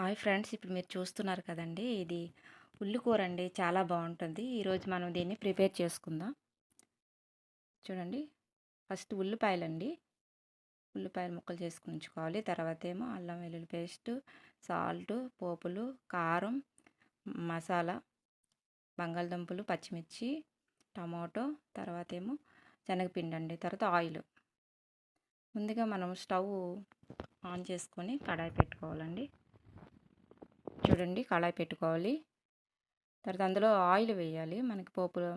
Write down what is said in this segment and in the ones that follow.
Hi friends, ఇప్పుడు మీరు చూస్తున్నారు కదండి, ఇది ఉల్లి కూర అండి. చాలా బాగుంటుంది. ఈరోజు మనం దీన్ని ప్రిపేర్ చేసుకుందాం. చూడండి, ఫస్ట్ ఉల్లిపాయలండి. ఉల్లిపాయలు ముక్కలు చేసుకుని ఉంచుకోవాలి. తర్వాత ఏమో అల్లం వెల్లుల్లి పేస్ట్, సాల్ట్, పోపులు, కారం, మసాలా, బంగాళదుంపలు, పచ్చిమిర్చి, టమాటో, తర్వాత ఏమో శనగపిండి అండి. తర్వాత ఆయిల్. ముందుగా మనం స్టవ్ ఆన్ చేసుకొని కడాయి పెట్టుకోవాలండి. చూడండి, కడాయి పెట్టుకోవాలి. తర్వాత అందులో ఆయిల్ వేయాలి. మనకి పోపులో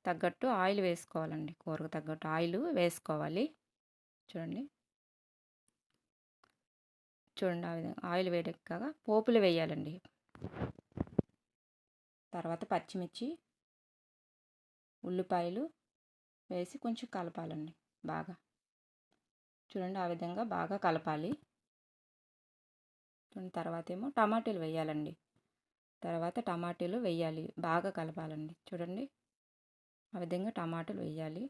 తగ్గట్టు ఆయిల్ వేసుకోవాలండి. కూరకు తగ్గట్టు ఆయిల్ వేసుకోవాలి. చూడండి చూడండి ఆ విధంగా ఆయిల్ వేడెక్కాక పోపులు వేయాలండి. తర్వాత పచ్చిమిర్చి, ఉల్లిపాయలు వేసి కొంచెం కలపాలండి బాగా. చూడండి, ఆ విధంగా బాగా కలపాలి. తర్వాత ఏమో టమాటీలు వేయాలండి. తర్వాత టమాటీలు వేయాలి, బాగా కలపాలండి. చూడండి, ఆ విధంగా టమాటాలు వేయాలి.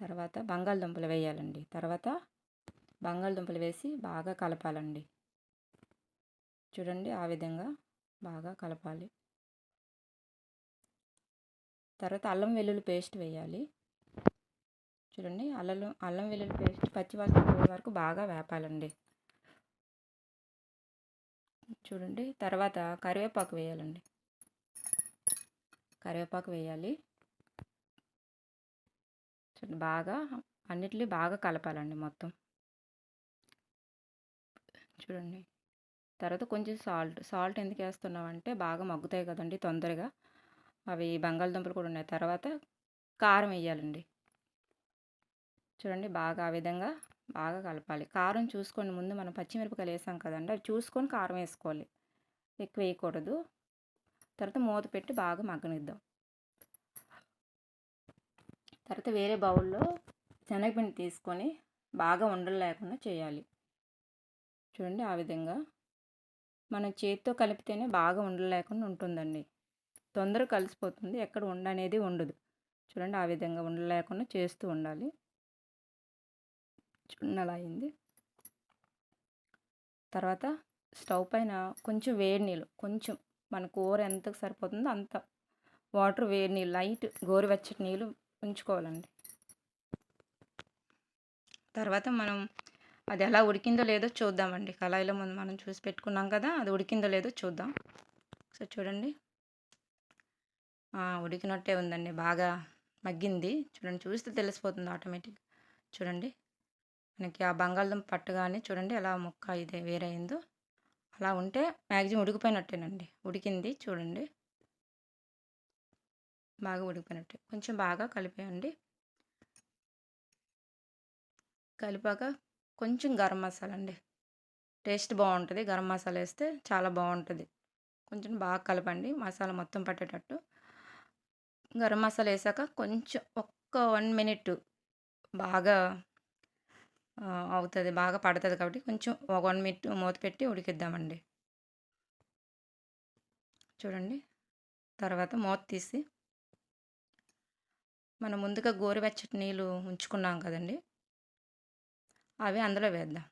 తర్వాత బంగాళదుంపలు వేయాలండి. తర్వాత బంగాళదుంపలు వేసి బాగా కలపాలండి. చూడండి, ఆ విధంగా బాగా కలపాలి. తర్వాత అల్లం వెల్లుల్లి పేస్ట్ వేయాలి. చూడండి, అల్లం వెల్లుల్లి పేస్ట్ పచ్చివాసన పోయే వరకు బాగా వేపాలండి. చూడండి, తర్వాత కరివేపాకు వేయాలండి. కరివేపాకు వేయాలి. చూడండి, బాగా అన్నిటినీ బాగా కలపాలండి మొత్తం. చూడండి, తర్వాత కొంచెం సాల్ట్ ఎందుకు వేస్తున్నామంటే బాగా మగ్గుతాయి కదండి తొందరగా. అవి బంగాళదుంపలు కూడా ఉన్నాయి. తర్వాత కారం వేయాలండి. చూడండి, బాగా ఆ విధంగా బాగా కలపాలి. కారం చూసుకోండి, ముందు మనం పచ్చిమిరపకాయలు వేసాం కదండి, అవి చూసుకొని కారం వేసుకోవాలి, ఎక్కువ వేయకూడదు. తర్వాత మూత పెట్టి బాగా మగ్గనిద్దాం. తర్వాత వేరే బౌల్లో శనగపిండి తీసుకొని బాగా ఉండలు లేకుండా చేయాలి. చూడండి, ఆ విధంగా మనం చేతితో కలిపితేనే బాగా ఉండలు లేకుండా ఉంటుందండి. తొందరగా కలిసిపోతుంది, ఎక్కడ ఉండ అనేది ఉండదు. చూడండి, ఆ విధంగా ఉండలు లేకుండా చేస్తూ ఉండాలి. చూడండి, అలా అయింది. తర్వాత స్టవ్ పైన కొంచెం వేడి నీళ్ళు, కొంచెం మన కూర ఎంతకు సరిపోతుందో అంత వాటర్, వేడి నీళ్ళు, లైట్ గోరువెచ్చటి నీళ్ళు ఉంచుకోవాలండి. తర్వాత మనం అది ఎలా ఉడికిందో లేదో చూద్దామండి. కళాయిలో ముందు మనం చూసి పెట్టుకున్నాం కదా, అది ఉడికిందో లేదో చూద్దాం. సో చూడండి, ఉడికినట్టే ఉందండి, బాగా మగ్గింది. చూడండి, చూస్తే తెలిసిపోతుంది ఆటోమేటిక్. చూడండి, మనకి ఆ బంగాళదుంప పట్టగానే చూడండి ఎలా ముక్క ఇది వేరైందో. అలా ఉంటే మ్యాక్సిమం ఉడికిపోయినట్టేనండి. ఉడికింది చూడండి, బాగా ఉడికిపోయినట్టే. కొంచెం బాగా కలిపేయండి. కలిపాక కొంచెం గరం మసాలా అండి, టేస్ట్ బాగుంటుంది. గరం మసాలా వేస్తే చాలా బాగుంటుంది. కొంచెం బాగా కలపండి, మసాలా మొత్తం పట్టేటట్టు. గరం మసాలా వేసాక కొంచెం ఒక్క 1 మినిట్ బాగా అవుతుంది, బాగా పడుతుంది కాబట్టి కొంచెం ఒక 1 మినిట్ మూత పెట్టి ఉడికిద్దామండి. చూడండి, తర్వాత మూత తీసి మనం ముందుగా గోరువెచ్చటి నీళ్ళు ఉంచుకున్నాం కదండి, అవి అందులో వేద్దాం.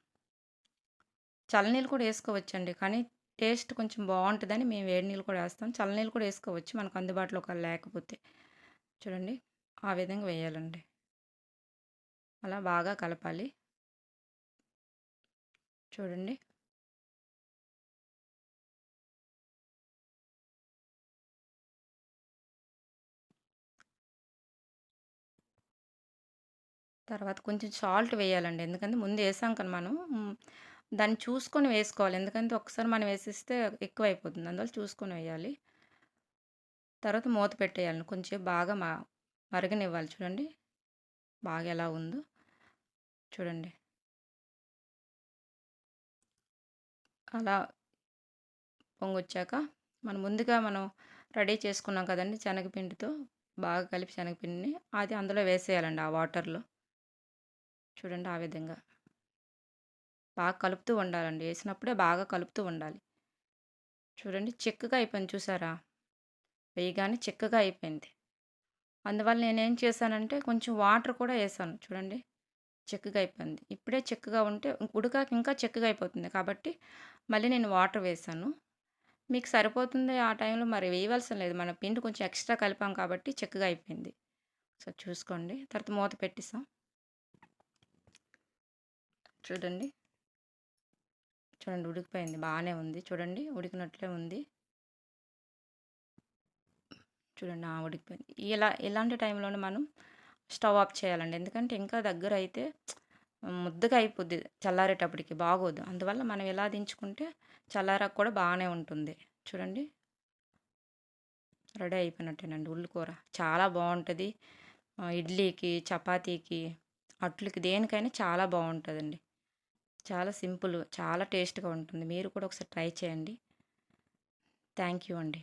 చల్లనీళ్ళు కూడా వేసుకోవచ్చండి, కానీ టేస్ట్ కొంచెం బాగుంటుందని మేము వేడి నీళ్ళు కూడా వేస్తాం. చల్లనీళ్ళు కూడా వేసుకోవచ్చు మనకు అందుబాటులో లేకపోతే. చూడండి, ఆ విధంగా వేయాలండి. అలా బాగా కలపాలి. చూడండి, తర్వాత కొంచెం సాల్ట్ వేయాలండి. ఎందుకంటే ముందు వేసాం కానీ మనం దాన్ని చూసుకొని వేసుకోవాలి. ఎందుకంటే ఒకసారి మనం వేసేస్తే ఎక్కువైపోతుంది, అందువల్ల చూసుకొని వేయాలి. తర్వాత మూత పెట్టేయాలి. కొంచెం బాగా మరగనివ్వాలి. చూడండి, బాగా ఎలా ఉందో చూడండి. అలా పొంగొచ్చాక మనం రెడీ చేసుకున్నాం కదండి శనగపిండితో, బాగా కలిపి శనగపిండిని అది అందులో వేసేయాలండి ఆ వాటర్లో. చూడండి, ఆ విధంగా బాగా కలుపుతూ ఉండాలండి. వేసినప్పుడే బాగా కలుపుతూ ఉండాలి. చూడండి, చిక్కగా అయిపోయింది చూసారా, వేయగానే చిక్కగా అయిపోయింది. అందువల్ల నేనేం చేశానంటే కొంచెం వాటర్ కూడా వేసాను. చూడండి, చిక్కగా అయిపోయింది. ఇప్పుడే చిక్కగా ఉంటే ఉడికాక ఇంకా చిక్కగా అయిపోతుంది. కాబట్టి మళ్ళీ నేను వాటర్ వేశాను. మీకు సరిపోతుంది ఆ టైంలో మరి వేయవలసిన లేదు. మన పిండి కొంచెం ఎక్స్‌ట్రా కలిపాం కాబట్టి చిక్కగా అయిపోయింది. సో, చూసుకోండి. తర్వాత మూత పెట్టేసాం. చూడండి. చూడండి ఉడికిపోయింది. బానే ఉంది. చూడండి ఉడికినట్లే ఉంది. చూడండి. ఉడికిపోయింది. ఇలాంటి టైంలోనే మనం స్టవ్ ఆఫ్ చేయాలండి. ఎందుకంటే ఇంకా దగ్గరైతే ముద్దగా అయిపోద్ది చల్లారేటప్పటికి బాగోదు. అందువల్ల మనం ఇలా దించుకుంటే చల్లారాక కూడా బాగానే ఉంటుంది. చూడండి రెడీ అయిపోయినట్టేనండి ఉల్లి కూర. చాలా బావుంటది. ఇడ్లీకి, చపాతీకి, అట్లకి దేనికైనా చాలా బావుంటదండి. చాలా సింపుల్. చాలా టేస్ట్‌గా ఉంటుంది. మీరు కూడా ఒకసారి ట్రై చేయండి. థ్యాంక్ యూ అండి.